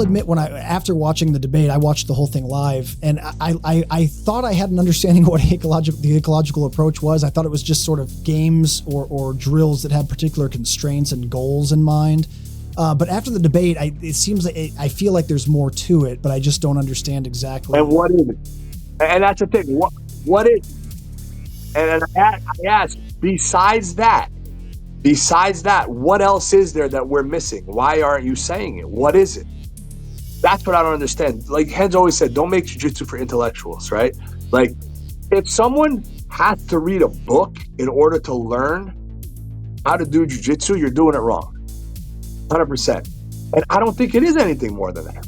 admit after watching the debate, I watched the whole thing live, and I thought I had an understanding of what the ecological approach was. I thought it was just sort of games or drills that had particular constraints and goals in mind. But after the debate, it seems like I feel like there's more to it, but I just don't understand exactly. And what is it? And that's the thing. What is it? And I ask, besides that, what else is there that we're missing? Why aren't you saying it? What is it? That's what I don't understand. Like Hen's always said, don't make jiu-jitsu for intellectuals, right? Like, if someone has to read a book in order to learn how to do jiu-jitsu, you're doing it wrong. 100%. And I don't think it is anything more than that.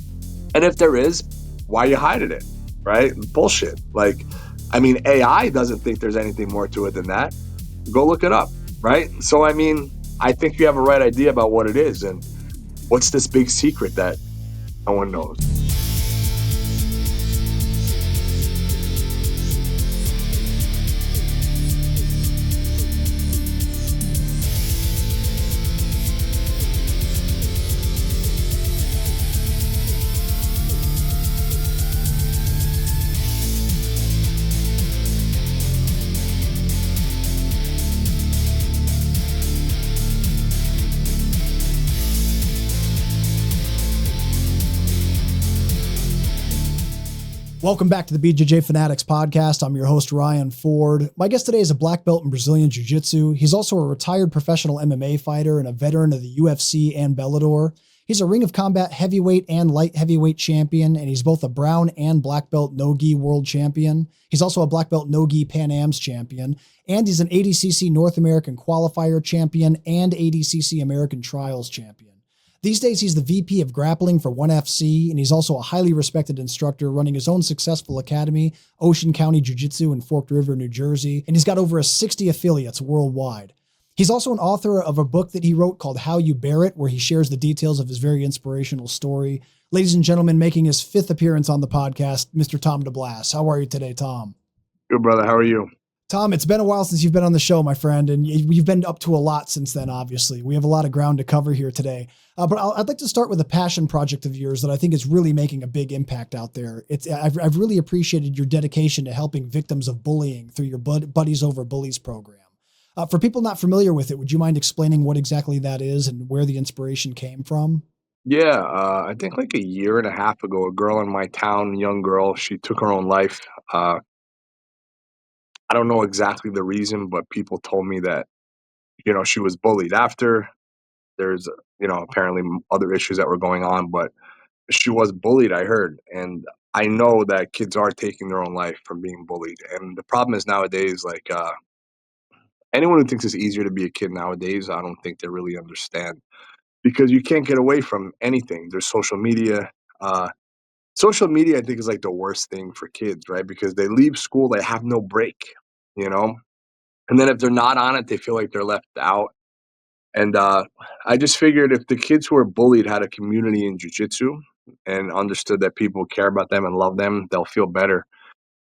And if there is, why are you hiding it, right? Bullshit. Like, I mean, AI doesn't think there's anything more to it than that. Go look it up, right? So, I mean, I think you have a right idea about what it is. And what's this big secret that no one knows? Welcome back to the BJJ Fanatics podcast. I'm your host, Ryan Ford. My guest today is a black belt in Brazilian Jiu-Jitsu. He's also a retired professional MMA fighter and a veteran of the UFC and Bellator. He's a Ring of Combat heavyweight and light heavyweight champion, and he's both a brown and black belt no-gi world champion. He's also a black belt no-gi Pan Am's champion, and he's an ADCC North American qualifier champion and ADCC American Trials champion. These days, he's the VP of grappling for 1FC, and he's also a highly respected instructor running his own successful academy, Ocean County Jiu-Jitsu in Forked River, New Jersey, and he's got over 60 affiliates worldwide. He's also an author of a book that he wrote called How You Bear It, where he shares the details of his very inspirational story. Ladies and gentlemen, making his 5th appearance on the podcast, Mr. Tom DeBlass. How are you today, Tom? Good, brother. How are you? Tom, it's been a while since you've been on the show, my friend, and you've been up to a lot since then, obviously. We have a lot of ground to cover here today. But I'd like to start with a passion project of yours that I think is really making a big impact out there. I've really appreciated your dedication to helping victims of bullying through your Buddies Over Bullies program. For people not familiar with it, would you mind explaining what exactly that is and where the inspiration came from? Yeah, I think like a year and a half ago, a girl in my town, young girl, she took her own life. I don't know exactly the reason, but people told me that, she was bullied after. There's, apparently other issues that were going on, but she was bullied, I heard. And I know that kids are taking their own life from being bullied. And the problem is nowadays, like, anyone who thinks it's easier to be a kid nowadays, I don't think they really understand. Because you can't get away from anything. There's social media. Social media, I think, is like the worst thing for kids, right? Because they leave school, they have no break, And then if they're not on it, they feel like they're left out. And I just figured if the kids who are bullied had a community in jiu-jitsu and understood that people care about them and love them, they'll feel better.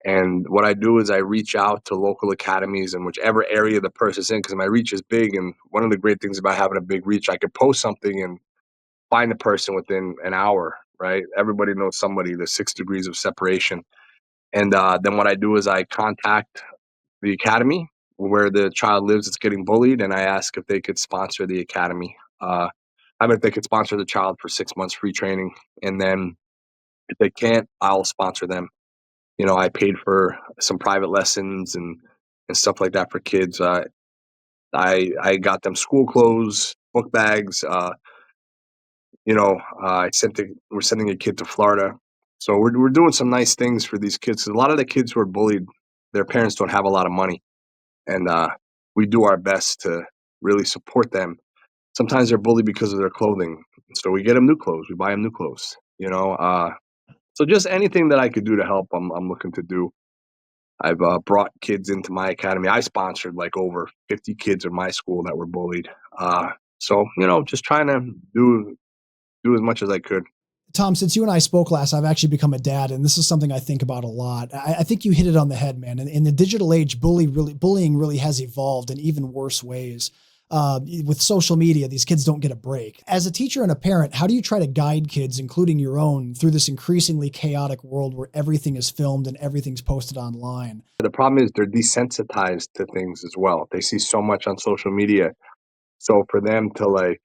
And what I do is I reach out to local academies in whichever area the person's in, because my reach is big. And one of the great things about having a big reach, I could post something and find the person within an hour, right? Everybody knows somebody, the 6 degrees of separation. And then what I do is I contact the academy where the child lives that's getting bullied, and I ask if they could sponsor the academy. If they could sponsor the child for 6 months free training. And then if they can't, I'll sponsor them. I paid for some private lessons and stuff like that for kids. I got them school clothes, book bags. We're sending a kid to Florida. So we're doing some nice things for these kids. A lot of the kids who are bullied, their parents don't have a lot of money. And we do our best to really support them. Sometimes they're bullied because of their clothing. So we get them new clothes. We buy them new clothes, So just anything that I could do to help, I'm looking to do. I've brought kids into my academy. I sponsored like over 50 kids in my school that were bullied. Just trying to do as much as I could. Tom, since you and I spoke last, I've actually become a dad, and this is something I think about a lot. I think you hit it on the head, man. In the digital age, bullying really has evolved in even worse ways. with social media, these kids don't get a break. As a teacher and a parent, how do you try to guide kids, including your own, through this increasingly chaotic world where everything is filmed and everything's posted online? The problem is they're desensitized to things as well. They see so much on social media. So for them to like,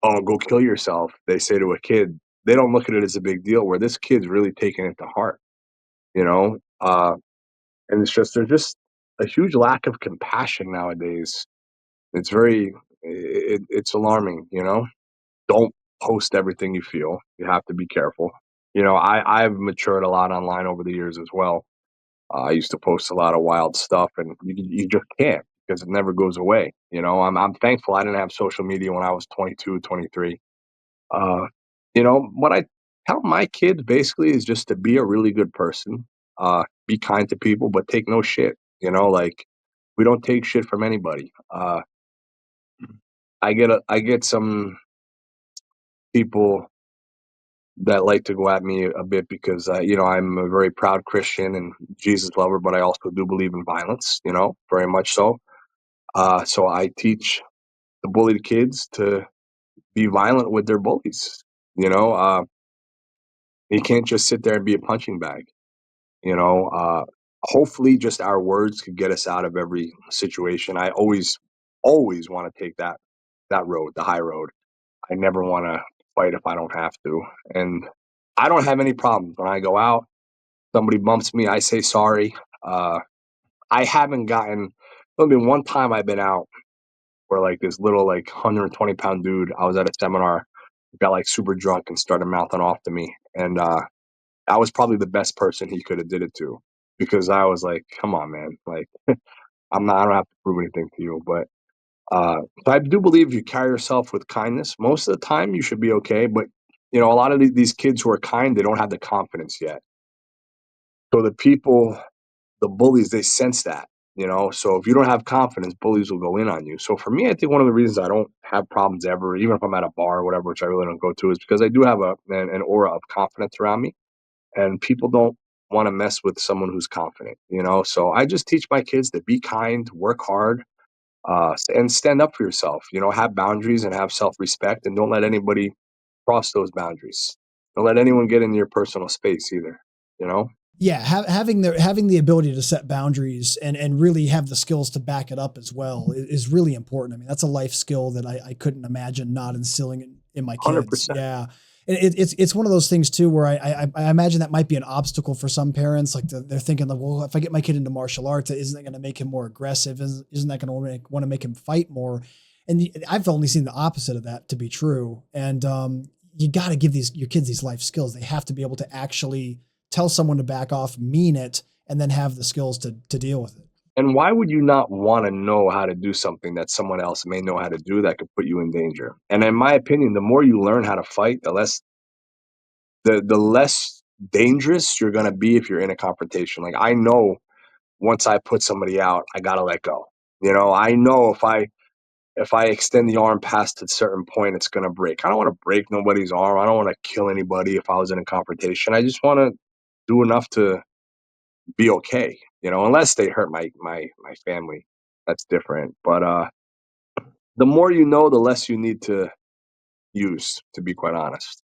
oh, go kill yourself, they say to a kid, they don't look at it as a big deal, where this kid's really taking it to heart, you know? And it's just, there's just a huge lack of compassion nowadays. It's very, it's alarming, you know? Don't post everything you feel. You have to be careful. You know, I've matured a lot online over the years as well. I used to post a lot of wild stuff, and you just can't because it never goes away. You know, I'm thankful I didn't have social media when I was 22, 23. Uh, you know, what I tell my kids basically is just to be a really good person, be kind to people, but take no shit. You know, like we don't take shit from anybody. I get some people that like to go at me a bit because you know, I'm a very proud Christian and Jesus lover, but I also do believe in violence. You know, very much so. So I teach the bullied kids to be violent with their bullies. You know, you can't just sit there and be a punching bag. You know, hopefully, just our words could get us out of every situation. I always want to take that road, the high road. I never want to fight if I don't have to, and I don't have any problems when I go out. Somebody bumps me, I say sorry. Uh, I haven't gotten. There's been one time I've been out where like this little like 120-pound dude. I was at a seminar, got like super drunk and started mouthing off to me, and I was probably the best person he could have did it to, because I was like, "Come on, man! Like, I don't have to prove anything to you." But so I do believe if you carry yourself with kindness, most of the time you should be okay. But you know, a lot of these kids who are kind, they don't have the confidence yet. So the bullies, they sense that. You know, so if you don't have confidence, bullies will go in on you. So for me, I think one of the reasons I don't have problems ever, even if I'm at a bar or whatever, which I really don't go to, is because I do have an aura of confidence around me, and people don't want to mess with someone who's confident, you know? So I just teach my kids to be kind, work hard, and stand up for yourself, you know, have boundaries and have self-respect, and don't let anybody cross those boundaries. Don't let anyone get in your personal space either, you know? Yeah, having the ability to set boundaries and really have the skills to back it up as well is really important. I mean, that's a life skill that I couldn't imagine not instilling in my kids. 100%. Yeah. And it's one of those things too where I imagine that might be an obstacle for some parents. Like they're thinking like, well, if I get my kid into martial arts, isn't that going to make him more aggressive? Isn't that going to want to make him fight more? And I've only seen the opposite of that to be true. And you got to give your kids these life skills. They have to be able to actually tell someone to back off, mean it, and then have the skills to deal with it. And why would you not want to know how to do something that someone else may know how to do that could put you in danger? And in my opinion, the more you learn how to fight, the less dangerous you're gonna be if you're in a confrontation. Like I know once I put somebody out, I gotta let go. You know, I know if I extend the arm past a certain point, it's gonna break. I don't want to break nobody's arm. I don't want to kill anybody if I was in a confrontation. I just want to do enough to be okay. You know, unless they hurt my family, that's different. But the more you know, the less you need to use. To be quite honest.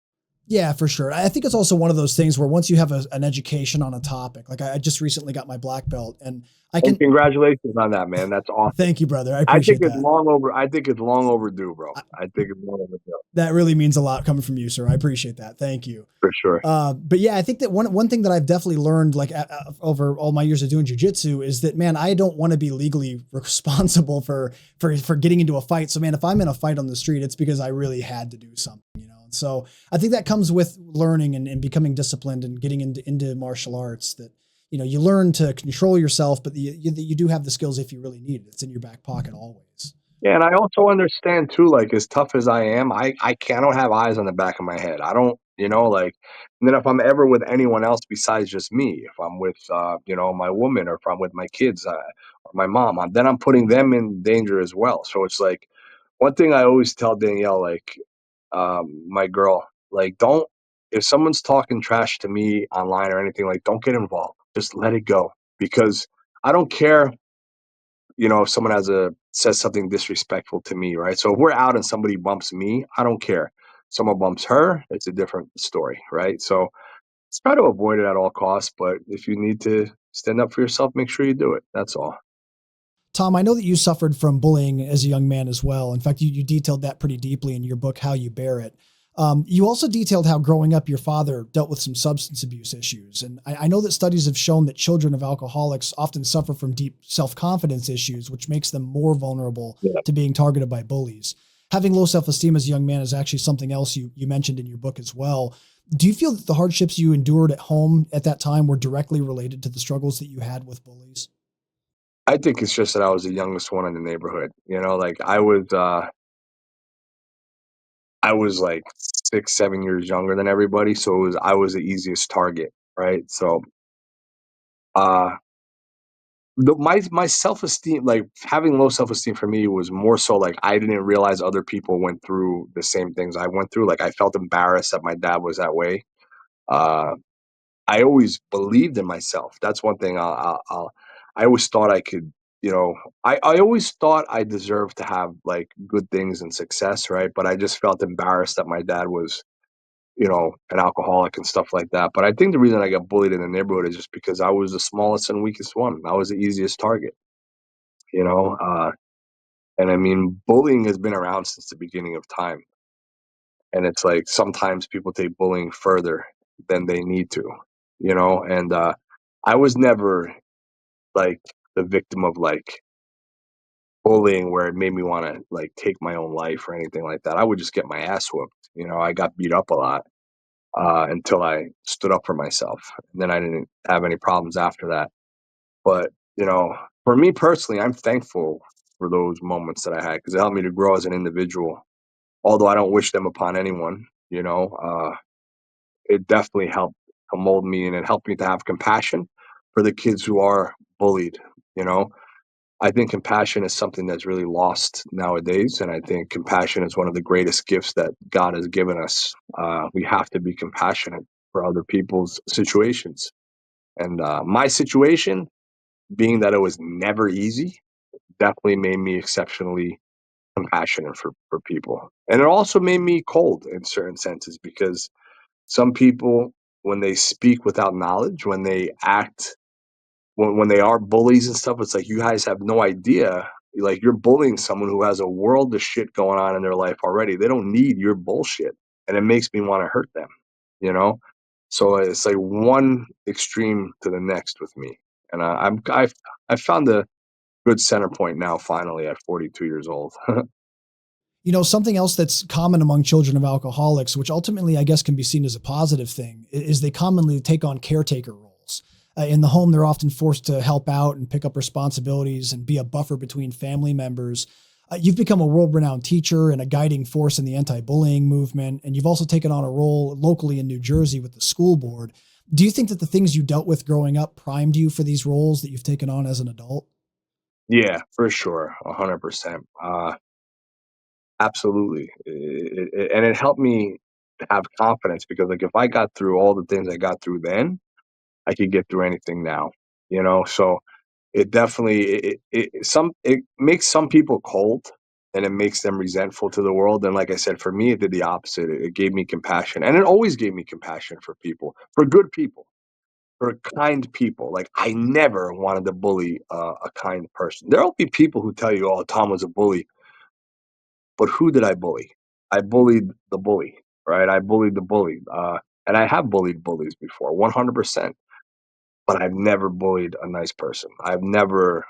Yeah, for sure. I think it's also one of those things where once you have an education on a topic, like I just recently got my black belt, and I And can congratulations on that, man. That's awesome. thank you, brother. I I think appreciate it's that. long over. I think it's long overdue, bro. I think it's long overdue That really means a lot coming from you, sir. I appreciate that. Thank you. for sure. But yeah, I think that one thing that I've definitely learned, like over all my years of doing jujitsu, is that man, I don't want to be legally responsible for getting into a fight. So man, if I'm in a fight on the street, it's because I really had to do something, you know. And so I think that comes with learning and becoming disciplined and getting into martial arts. That you know you learn to control yourself, but you do have the skills if you really need it. It's in your back pocket always. Yeah, and I also understand too, like as tough as I am, I don't have eyes on the back of my head. I don't, you know, like. And then if I'm ever with anyone else besides just me, if I'm with, you know, my woman, or if I'm with my kids, or my mom, then I'm putting them in danger as well. So it's like one thing I always tell Danielle, like, my girl, like, don't, if someone's talking trash to me online or anything, like, don't get involved. Just let it go, because I don't care, you know, if someone has a says something disrespectful to me, right? So if we're out and somebody bumps me, I don't care. Someone bumps her, it's a different story, right? So try to avoid it at all costs, but if you need to stand up for yourself, make sure you do it. That's all. Tom, I know that you suffered from bullying as a young man as well. In fact, you detailed that pretty deeply in your book, How You Bear It. You also detailed how growing up, your father dealt with some substance abuse issues. And I know that studies have shown that children of alcoholics often suffer from deep self-confidence issues, which makes them more vulnerable Yeah. to being targeted by bullies. Having low self-esteem as a young man is actually something else you mentioned in your book as well. Do you feel that the hardships you endured at home at that time were directly related to the struggles that you had with bullies? I think it's just that I was the youngest one in the neighborhood. Like I was like 6, 7 years younger than everybody, so I was the easiest target, right? So uh my self-esteem, like having low self-esteem for me was more so like I didn't realize other people went through the same things I went through. Like I felt embarrassed that my dad was that way. Uh I always believed in myself. That's one thing I always thought I could, I always thought I deserved to have like good things and success, right? But I just felt embarrassed that my dad was, an alcoholic and stuff like that. But I think the reason I got bullied in the neighborhood is just because I was the smallest and weakest one. I was the easiest target, you know? And I mean, bullying has been around since the beginning of time. And it's like sometimes people take bullying further than they need to, and I was never like the victim of like bullying where it made me want to like take my own life or anything like that. I would just get my ass whooped. I got beat up a lot until I stood up for myself. And then I didn't have any problems after that. But, for me personally, I'm thankful for those moments that I had because it helped me to grow as an individual. Although I don't wish them upon anyone, it definitely helped to mold me and it helped me to have compassion for the kids who are bullied, you know. I think compassion is something that's really lost nowadays, and I think compassion is one of the greatest gifts that God has given us. We have to be compassionate for other people's situations, and my situation, being that it was never easy, definitely made me exceptionally compassionate for people, and it also made me cold in certain senses because some people, when they speak without knowledge, when they act when they are bullies and stuff, it's like you guys have no idea. Like you're bullying someone who has a world of shit going on in their life already. They don't need your bullshit, and it makes me want to hurt them. You know, so it's like one extreme to the next with me, and I've found a good center point now. Finally, at 42 years old. Something else that's common among children of alcoholics, which ultimately I guess can be seen as a positive thing, is they commonly take on caretaker roles. In the home, they're often forced to help out and pick up responsibilities and be a buffer between family members. You've become a world renowned teacher and a guiding force in the anti bullying movement. And you've also taken on a role locally in New Jersey with the school board. Do you think that the things you dealt with growing up primed you for these roles that you've taken on as an adult? Yeah, for sure, 100%. Absolutely, and it helped me to have confidence because, like, if I got through all the things I got through then, I could get through anything now, So it definitely it makes some people cold, and it makes them resentful to the world. And like I said, for me, it did the opposite. It gave me compassion, and it always gave me compassion for people, for good people, for kind people. Like I never wanted to bully a kind person. There'll be people who tell you, "Oh, Tom was a bully." But who did I bully? I bullied the bully, right? I bullied the bully, and I have bullied bullies before, 100%. But I've never bullied a nice person. I've never,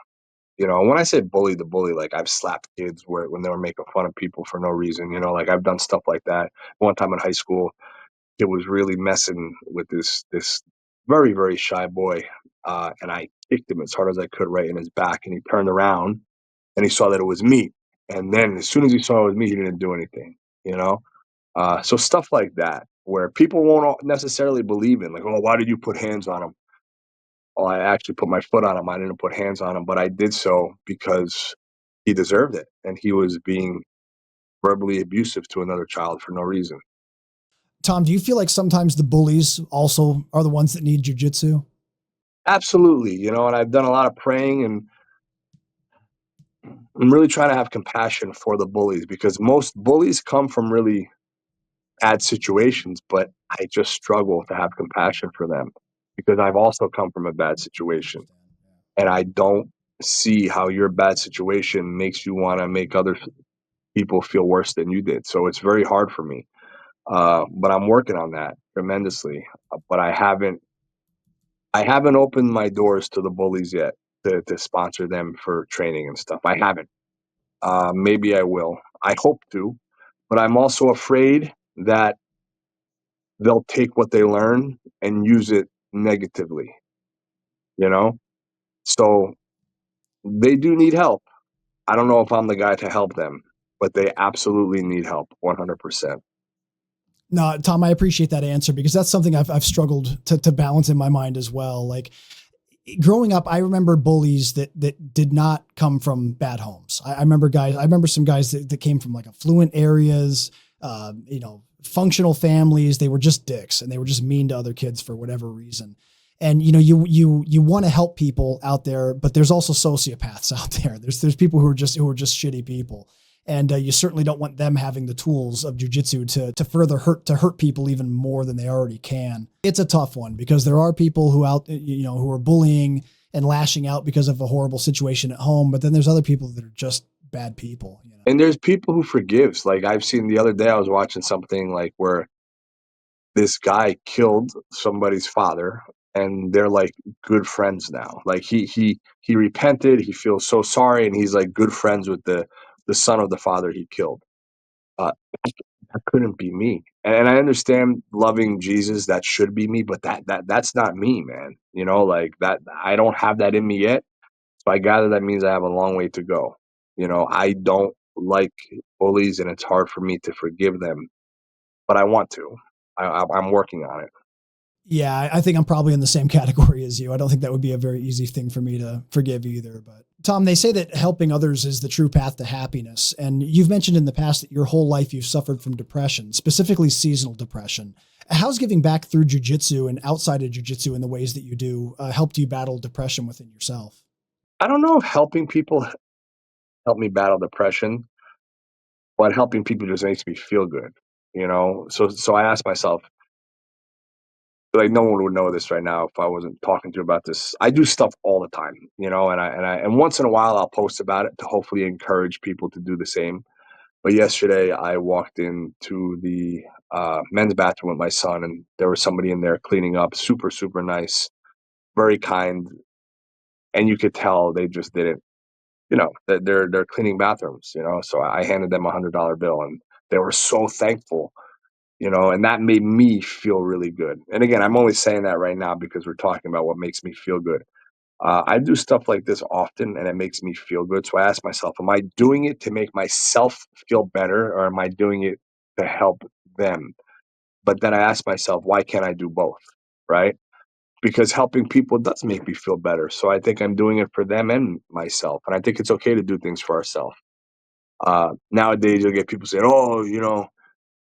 when I say bully the bully, like I've slapped kids when they were making fun of people for no reason. Like I've done stuff like that. One time in high school, it was really messing with this very very shy boy, and I kicked him as hard as I could right in his back, and he turned around and he saw that it was me. And then as soon as he saw it was me, he didn't do anything, you know? So stuff like that, where people won't necessarily believe in, like, oh, why did you put hands on him? Oh, I actually put my foot on him. I didn't put hands on him, but I did so because he deserved it. And he was being verbally abusive to another child for no reason. Tom, do you feel like sometimes the bullies also are the ones that need jujitsu? Absolutely. And I've done a lot of praying and I'm really trying to have compassion for the bullies, because most bullies come from really bad situations, but I just struggle to have compassion for them because I've also come from a bad situation, and I don't see how your bad situation makes you want to make other people feel worse than you did. So it's very hard for me. But I'm working on that tremendously. But I haven't opened my doors to the bullies yet to sponsor them for training and stuff. I haven't. Maybe I will. I hope to, but I'm also afraid that they'll take what they learn and use it negatively, you know? So they do need help. I don't know if I'm the guy to help them, but they absolutely need help 100%. No, Tom, I appreciate that answer because that's something I've struggled to balance in my mind as well. Like growing up, I remember bullies that did not come from bad homes. I remember some guys that came from like affluent areas, functional families. They were just dicks and they were just mean to other kids for whatever reason. And you want to help people out there, but there's also sociopaths out there. There's people who are just shitty people. And you certainly don't want them having the tools of jujitsu to further hurt people even more than they already can. It's a tough one because there are people who are bullying and lashing out because of a horrible situation at home, but then there's other people that are just bad people. And there's people who forgives. Like I've seen the other day, I was watching something like where this guy killed somebody's father, and they're like good friends now. Like he repented, he feels so sorry, and he's like good friends with the son of the father he killed. Uh, that couldn't be me. And I understand loving Jesus, that should be me, but that's not me, man. Like that, I don't have that in me yet. So I gather that means I have a long way to go. I don't like bullies, and it's hard for me to forgive them, but I want to. I'm working on it. Yeah, I think I'm probably in the same category as you. I don't think that would be a very easy thing for me to forgive either. But Tom, they say that helping others is the true path to happiness. And you've mentioned in the past that your whole life you've suffered from depression, specifically seasonal depression. How's giving back through jujitsu and outside of jujitsu in the ways that you do helped you battle depression within yourself? I don't know if helping people help me battle depression, but helping people just makes me feel good. So I ask myself, like no one would know this right now if I wasn't talking to you about this. I do stuff all the time, and once in a while I'll post about it to hopefully encourage people to do the same. But yesterday I walked into the men's bathroom with my son, and there was somebody in there cleaning up, super super nice, very kind, and you could tell they just didn't, that they're cleaning bathrooms. So I handed them $100 bill, and they were so thankful, and that made me feel really good. And again, I'm only saying that right now because we're talking about what makes me feel good. I do stuff like this often, and it makes me feel good. So I ask myself, am I doing it to make myself feel better, or am I doing it to help them? But then I ask myself, why can't I do both? Right? Because helping people does make me feel better. So I think I'm doing it for them and myself. And I think it's okay to do things for ourselves. Nowadays, you'll get people saying, "Oh,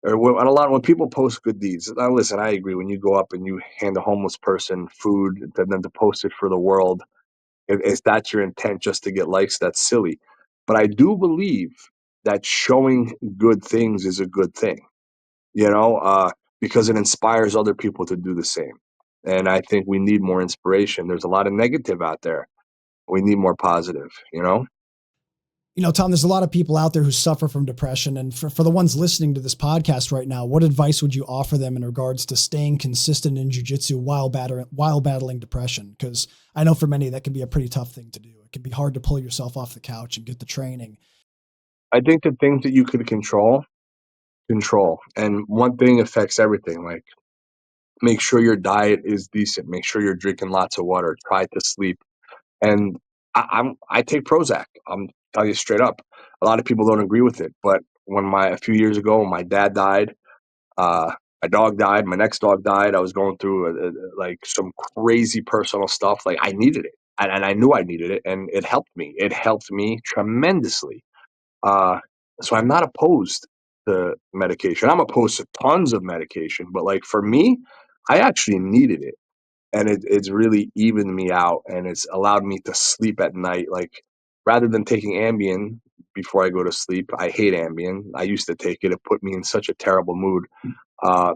or when people post good deeds." Now, listen, I agree. When you go up and you hand a homeless person food and then to post it for the world, if that's your intent, just to get likes, that's silly. But I do believe that showing good things is a good thing, you know, uh, because it inspires other people to do the same. And I think we need more inspiration. There's a lot of negative out there. We need more positive. Tom, there's a lot of people out there who suffer from depression. And for the ones listening to this podcast right now, what advice would you offer them in regards to staying consistent in jujitsu while battling depression? Because I know for many that can be a pretty tough thing to do. It can be hard to pull yourself off the couch and get the training. I think the things that you could control. And one thing affects everything. Like, make sure your diet is decent. Make sure you're drinking lots of water. Try to sleep. And I take Prozac. I'm telling you straight up. A lot of people don't agree with it, but a few years ago, when my dad died, uh, my dog died, my next dog died. I was going through like some crazy personal stuff. Like I needed it, and I knew I needed it, and it helped me. It helped me tremendously. Uh, so I'm not opposed to medication. I'm opposed to tons of medication, but like for me, I actually needed it, and it's really evened me out, and it's allowed me to sleep at night. Like rather than taking Ambien before I go to sleep, I hate Ambien. I used to take it. It put me in such a terrible mood. Uh,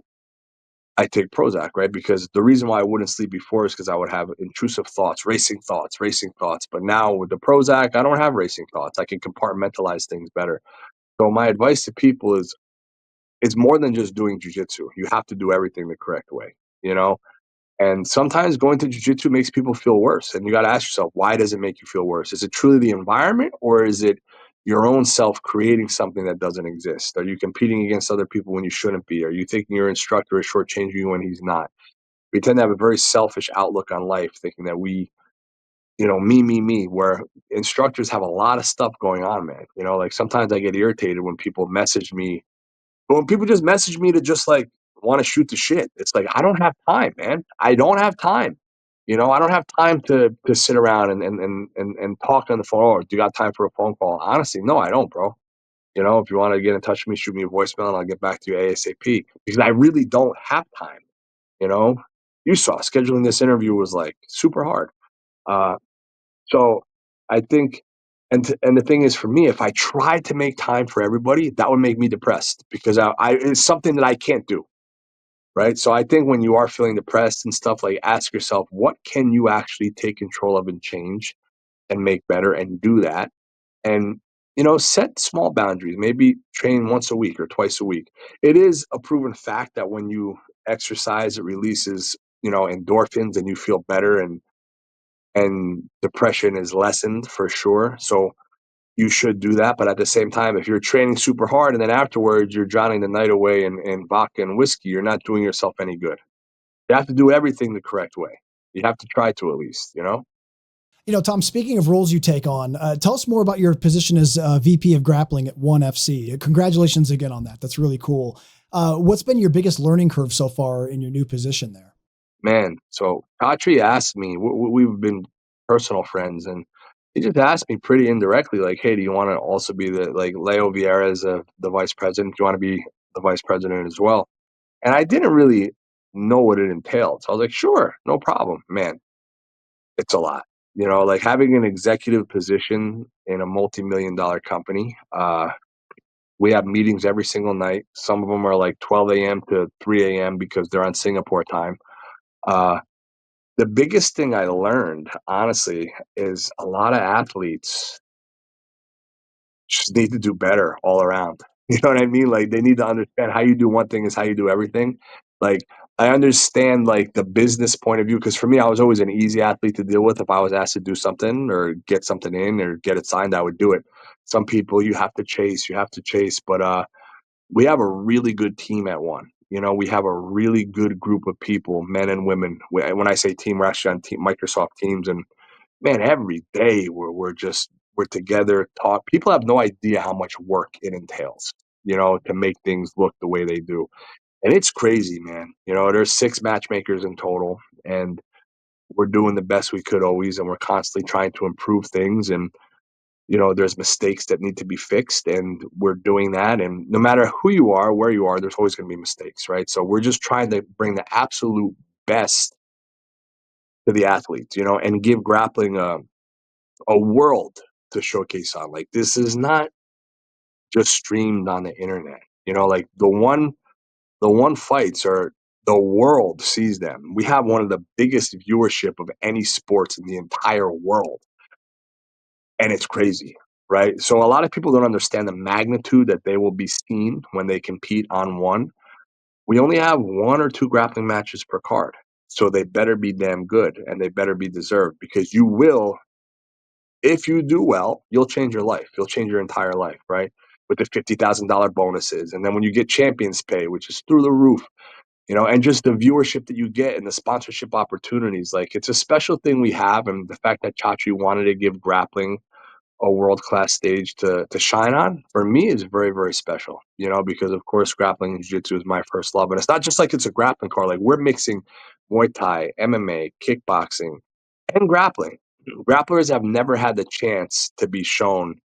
I take Prozac, right? Because the reason why I wouldn't sleep before is because I would have intrusive thoughts, racing thoughts, racing thoughts. But now with the Prozac, I don't have racing thoughts. I can compartmentalize things better. So my advice to people is it's more than just doing jujitsu. You have to do everything the correct way, you know? And sometimes going to jujitsu makes people feel worse. And you got to ask yourself, why does it make you feel worse? Is it truly the environment, or is it your own self creating something that doesn't exist? Are you competing against other people when you shouldn't be? Are you thinking your instructor is shortchanging you when he's not? We tend to have a very selfish outlook on life, thinking that me, where instructors have a lot of stuff going on, man. Like sometimes I get irritated when people message me, but when people just message me to just like want to shoot the shit. It's like, I don't have time, man. I don't have time. I don't have time to sit around and talk on the phone. Or do you got time for a phone call? Honestly, no, I don't, bro. If you want to get in touch with me, shoot me a voicemail and I'll get back to you ASAP, because I really don't have time. You know, you saw scheduling this interview was like super hard. Uh, so I think, and the thing is, for me, if I tried to make time for everybody, that would make me depressed, because it's something that I can't do. Right. So I think when you are feeling depressed and stuff, like, ask yourself, what can you actually take control of and change and make better, and do that. And, set small boundaries, maybe train once a week or twice a week. It is a proven fact that when you exercise, it releases, endorphins, and you feel better, and depression is lessened for sure. So you should do that. But at the same time, if you're training super hard and then afterwards you're drowning the night away in vodka and whiskey, you're not doing yourself any good. You have to do everything the correct way. You have to try to, at least. Tom, speaking of roles you take on, tell us more about your position as VP of grappling at ONE FC. Congratulations again on that. That's really cool. What's been your biggest learning curve so far in your new position there? Man, so Patri asked me, we've been personal friends, and he just asked me pretty indirectly, like, hey, do you want to also be like Leo Vieira is the vice president? Do you want to be the vice president as well? And I didn't really know what it entailed. So I was like, sure, no problem. Man, it's a lot. Like having an executive position in a multi-million dollar company. We have meetings every single night. Some of them are like 12 a.m. to 3 a.m. because they're on Singapore time. Uh, the biggest thing I learned, honestly, is a lot of athletes just need to do better all around. You know what I mean? Like, they need to understand how you do one thing is how you do everything. Like, I understand like the business point of view, because for me, I was always an easy athlete to deal with. If I was asked to do something or get something in or get it signed, I would do it. Some people you have to chase, but we have a really good team at ONE. We have a really good group of people, men and women. When I say team, we're actually on Microsoft Teams, and man, every day we're together, talk. People have no idea how much work it entails, to make things look the way they do. And it's crazy, man. There's 6 matchmakers in total, and we're doing the best we could always, and we're constantly trying to improve things. And there's mistakes that need to be fixed, and we're doing that. And no matter who you are, where you are, there's always going to be mistakes, right? So we're just trying to bring the absolute best to the athletes, and give grappling a world to showcase on. Like, this is not just streamed on the internet. Like the one fights are, the world sees them. We have one of the biggest viewership of any sports in the entire world, and it's crazy, right? So a lot of people don't understand the magnitude that they will be seen when they compete on ONE. We only have 1 or 2 grappling matches per card, so they better be damn good, and they better be deserved, because you will, if you do well, you'll change your life. You'll change your entire life, right? With the $50,000 bonuses. And then when you get champions pay, which is through the roof, and just the viewership that you get and the sponsorship opportunities, like, it's a special thing we have. And the fact that Chachi wanted to give grappling a world-class stage to shine on, for me, is very, very special, because of course grappling and jiu-jitsu is my first love. And it's not just like it's a grappling card. Like, we're mixing Muay Thai, MMA, kickboxing, and grappling. Grapplers have never had the chance to be shown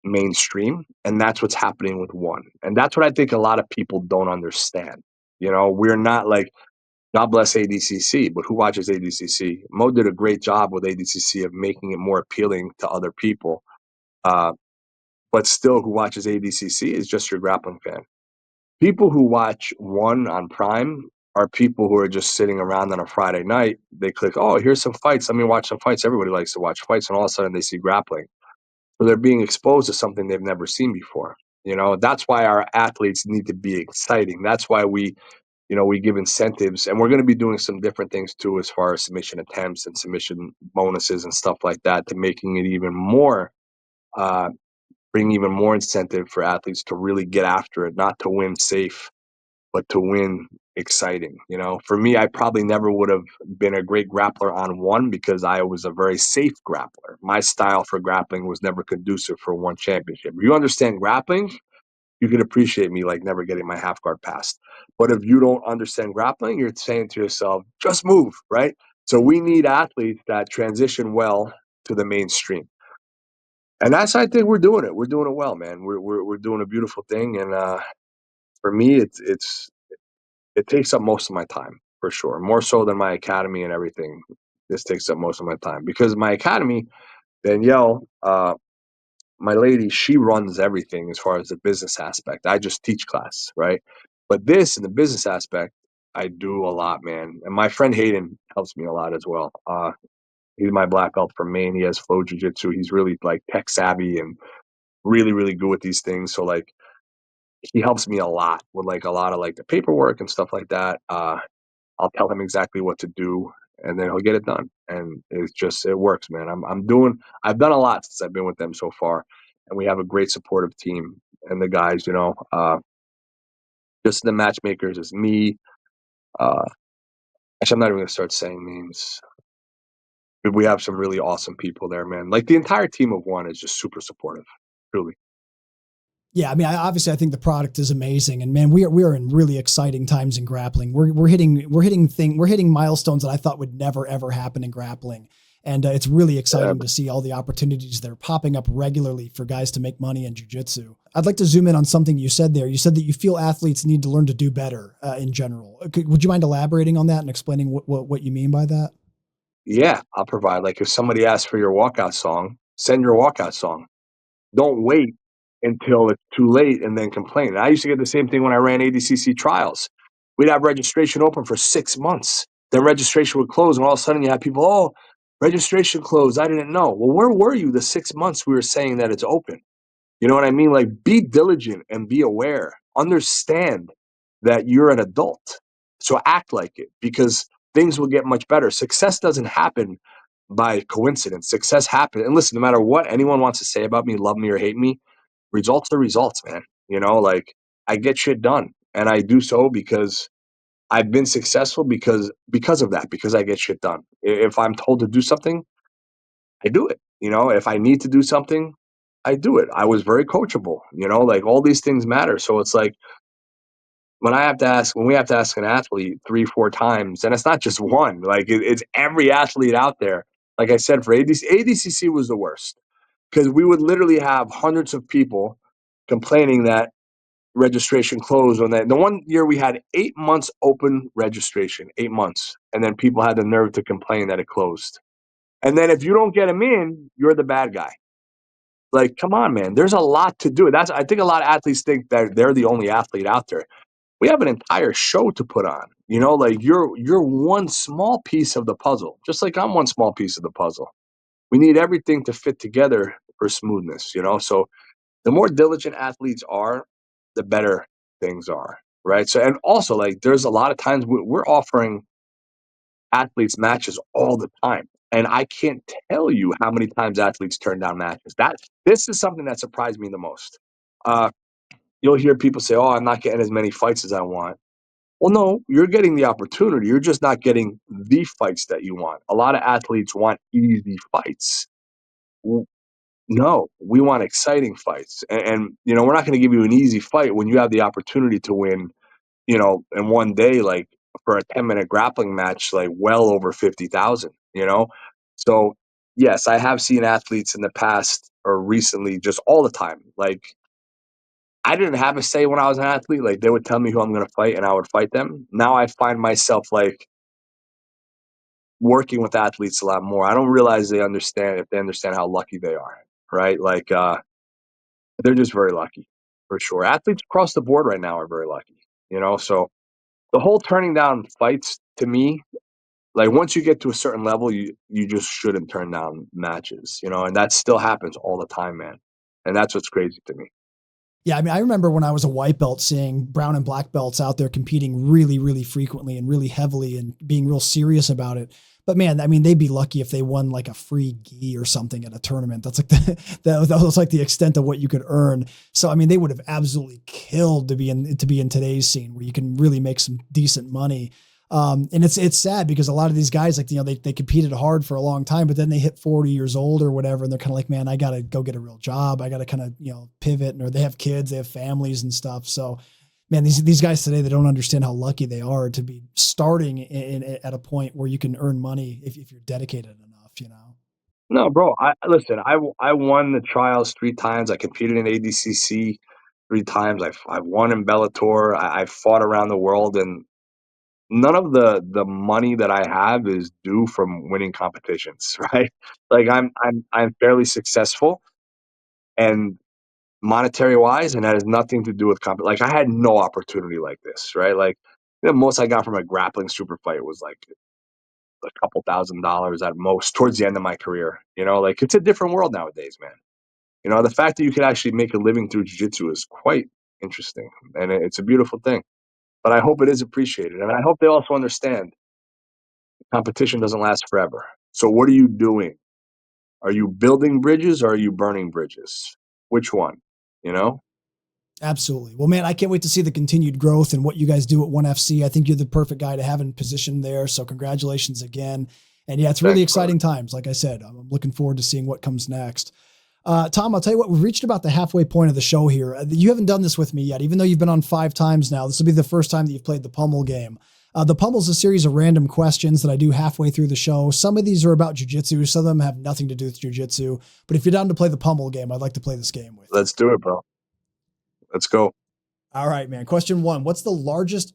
mainstream, and that's what's happening with ONE. And that's what I think a lot of people don't understand. We're not like, God bless ADCC, but who watches ADCC? Mo did a great job with ADCC of making it more appealing to other people. But still, who watches ADCC is just your grappling fan. People who watch One on Prime are people who are just sitting around on a Friday night. They click, oh, here's some fights. Let me watch some fights. Everybody likes to watch fights. And all of a sudden they see grappling. So they're being exposed to something they've never seen before. That's why our athletes need to be exciting. That's why we give incentives, and we're going to be doing some different things too, as far as submission attempts and submission bonuses and stuff like that, to making it even more, bring even more incentive for athletes to really get after it, not to win safe, but to win exciting. For me, I probably never would have been a great grappler on One because I was a very safe grappler. My style for grappling was never conducive for One championship. If you understand grappling, you can appreciate me like never getting my half guard passed. But if you don't understand grappling, you're saying to yourself, just move, right? So we need athletes that transition well to the mainstream. And that's, I think we're doing it. We're doing it well, man. We're doing a beautiful thing. And for me, it takes up most of my time, for sure. More so than my academy and everything. This takes up most of my time because my academy, Danielle, my lady, she runs everything as far as the business aspect. I just teach class, right? But this in the business aspect, I do a lot, man. And my friend Hayden helps me a lot as well. He's my black belt from Maine. He has flow jiu-jitsu. He's really like tech savvy and really, really good with these things. So like he helps me a lot with like a lot of like the paperwork and stuff like that. I'll tell him exactly what to do and then he'll get it done. And it works, man. I've done a lot since I've been with them so far. And we have a great supportive team. And the guys, just the matchmakers is me. Uh, Actually, I'm not even going to start saying names. But we have some really awesome people there, man. Like the entire team of One is just super supportive, truly. Yeah, I mean, obviously, I think the product is amazing, and man, we are in really exciting times in grappling. We're hitting milestones that I thought would never ever happen in grappling, and it's really Yeah, exciting to see all the opportunities that are popping up regularly for guys to make money in jiu-jitsu. I'd like to zoom in on something you said there. You said that you feel athletes need to learn to do better in general. Would you mind elaborating on that and explaining what you mean by that? yeah, I'll provide. Like if somebody asks for your walkout song, send your walkout song. Don't wait until it's too late and then complain. And I used to get the same thing when I ran ADCC trials. We'd have registration open for 6 months. Then registration would close, and all of a sudden you have people, oh, registration closed. I didn't know. Well, where were you the 6 months we were saying that it's open? You know what I mean? Like, be diligent and be aware. Understand that you're an adult. So act like it because things will get much better. Success doesn't happen by coincidence. Success happens. And listen, no matter what anyone wants to say about me, love me or hate me, results are results, man. Like I get shit done. And I do so because I've been successful because of that, because I get shit done. If I'm told to do something, I do it. If I need to do something, I do it. I was very coachable, like all these things matter. So it's like when we have to ask an athlete 3, 4 times, and it's not just one, like it's every athlete out there. Like I said, for ADCC was the worst because we would literally have hundreds of people complaining that registration closed on that. The one year we had 8 months open registration, 8 months, and then people had the nerve to complain that it closed. And then if you don't get them in, you're the bad guy. Like, come on, man. There's a lot to do. I think a lot of athletes think that they're the only athlete out there. We have an entire show to put on. Like you're one small piece of the puzzle, just like I'm one small piece of the puzzle. We need everything to fit together for smoothness. So the more diligent athletes are, the better things are, right? So, and also, like, there's a lot of times we're offering athletes matches all the time. And I can't tell you how many times athletes turn down matches. This is something that surprised me the most. Uh, you'll hear people say, "Oh, I'm not getting as many fights as I want." Well, no, you're getting the opportunity. You're just not getting the fights that you want. A lot of athletes want easy fights. No, we want exciting fights. And we're not going to give you an easy fight when you have the opportunity to win, in one day, like for a 10-minute grappling match, like well over 50,000. So, yes, I have seen athletes in the past or recently just all the time, like I didn't have a say when I was an athlete. Like, they would tell me who I'm going to fight and I would fight them. Now I find myself like working with athletes a lot more. I don't realize they understand if they understand how lucky they are, right? Like, they're just very lucky for sure. Athletes across the board right now are very lucky, you know? So the whole turning down fights to me, like once you get to a certain level, you just shouldn't turn down matches, you know, and that still happens all the time, man. And that's what's crazy to me. Yeah, I mean, I remember when I was a white belt seeing brown and black belts out there competing really, really frequently and really heavily and being real serious about it. But man, I mean, they'd be lucky if they won like a free gi or something at a tournament. That's like that was like the extent of what you could earn. So I mean, they would have absolutely killed to be in today's scene where you can really make some decent money. And it's sad because a lot of these guys, like, you know, they competed hard for a long time, but then they hit 40 years old or whatever. And they're kind of like, man, I got to go get a real job. I got to kind of, you know, pivot, or they have kids, they have families and stuff. So man, these guys today, they don't understand how lucky they are to be starting at a point where you can earn money if you're dedicated enough, you know? No, bro. Listen. I won the trials 3 times. I competed in ADCC 3 times. I've won in Bellator. I fought around the world, and none of the money that I have is due from winning competitions, right? Like I'm fairly successful and monetary wise, and that has nothing to do with like I had no opportunity like this, right? Like the most I got from a grappling super fight was like a couple $1,000 at most towards the end of my career. You know, like it's a different world nowadays, man. You know, the fact that you could actually make a living through jiu-jitsu is quite interesting, and it's a beautiful thing. But I hope it is appreciated, and I hope they also understand competition doesn't last forever. So what are you doing? Are you building bridges or are you burning bridges? Which one? You know? Absolutely. Well, man, I can't wait to see the continued growth and what you guys do at ONE FC. I think you're the perfect guy to have in position there. So congratulations again. And yeah, it's really Thanks, brother. exciting times. Like I said, I'm looking forward to seeing what comes next. Tom, I'll tell you what, we've reached about the halfway point of the show here. You haven't done this with me yet, even though you've been on 5 times now. This will be the first time that you've played the Pummel game. The Pummel's a series of random questions that I do halfway through the show. Some of these are about jujitsu. Some of them have nothing to do with jujitsu. But if you're down to play the Pummel game, I'd like to play this game with you. Let's do it, bro. Let's go. All right, man. Question one. What's the largest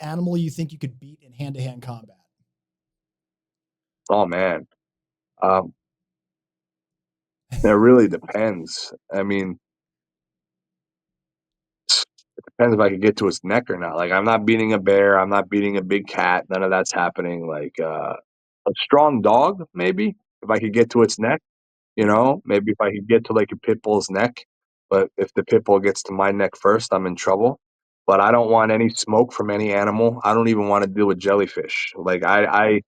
animal you think you could beat in hand-to-hand combat? Oh man. Um, it really depends. I mean, it depends if I could get to its neck or not. Like I'm not beating a bear, I'm not beating a big cat, none of that's happening. Like a strong dog, maybe, if I could get to its neck. You know, maybe if I could get to like a pit bull's neck, but if the pit bull gets to my neck first, I'm in trouble. But I don't want any smoke from any animal. I don't even want to deal with jellyfish. Like I